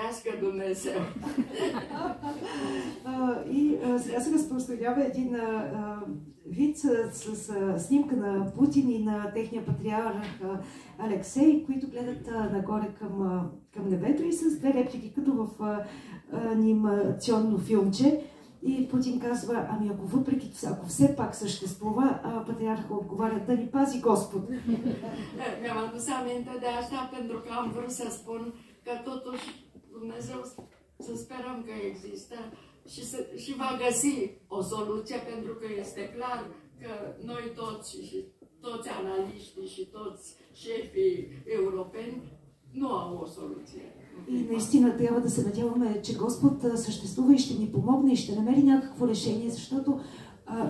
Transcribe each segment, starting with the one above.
ferească Dumnezeu. И сега се разпространява един вид с снимка на Путин и на техния патриарх Алексей, които гледат нагоре към небето и с две реплики, като в анимационно филмче. И Путин казва, ами ако все пак съществува, патриарха отговаря, да ни пази Господ. Mi-am adus aminte de asta pentru că am vrut să spun că totuși Dumnezeu, să sperăm că există și va găsi o soluție, pentru că este clar că noi toți și toți analiștii și toți șefii europeni nu au o soluție. И наистина трябва да се надяваме, че Господ съществува и ще ни помогне и ще намери някакво решение, защото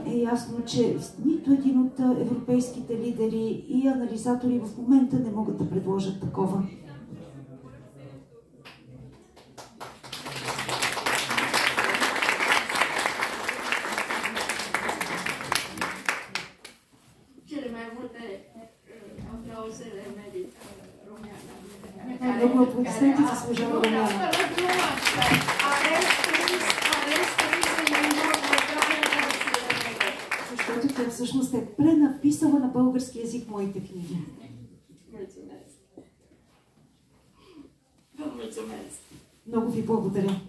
е ясно, че нито един от европейските лидери и анализатори в момента не могат да предложат такова. Много аплодисменти заслужава Румяна. Защото тя всъщност е пренаписала на български език моите книги. Много ви благодаря.